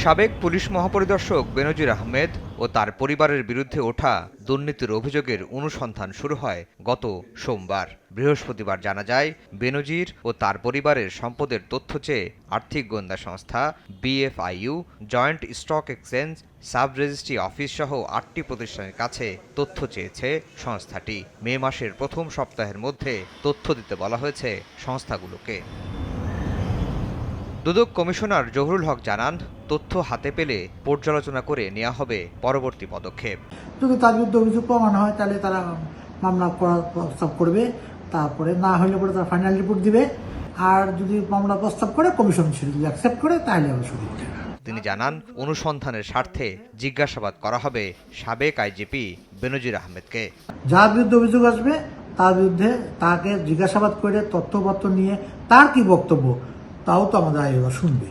সাবেক পুলিশ মহাপরিদর্শক বেনজির আহমেদ ও তার পরিবারের বিরুদ্ধে ওঠা দুর্নীতির অভিযোগের অনুসন্ধান শুরু হয় গত সোমবার। বৃহস্পতিবার জানা যায়, বেনজির ও তার পরিবারের সম্পদের তথ্য চেয়ে আর্থিক গোয়েন্দা সংস্থা BFIU, joint stock exchange, sub registry office সহ ৮টি প্রতিষ্ঠানের কাছে তথ্য চেয়েছে সংস্থাটি। মে মাসের প্রথম সপ্তাহের মধ্যে তথ্য দিতে বলা হয়েছে সংস্থাগুলোকে। দুদক কমিশনার জহুরুল হক জানান, তথ্য হাতে পেলে পর্যালোচনা করে নেওয়া হবে পরবর্তী পদক্ষেপ। যদি তার বিরুদ্ধে অভিযোগ প্রমাণ হয় তাহলে তারা মামলা করার প্রস্তাব করবে, তারপরে না হলে পরে তারা ফাইনাল রিপোর্ট দিবে। আর যদি মামলা প্রস্তাব করে কমিশন সেটা যদি অ্যাকসেপ্ট করে তাহলে আমরা শুরু করব। তিনি জানান, অনুসন্ধানের স্বার্থে জিজ্ঞাসাবাদ করা হবে সাবেক আইজিপি বেনজির আহমেদকে। যার বিরুদ্ধে অভিযোগ আসবে তার বিরুদ্ধে তাকে জিজ্ঞাসাবাদ করে তথ্যপত্র নিয়ে তার কি বক্তব্য তাও তো আমাদের আইনজীবীরা শুনবে।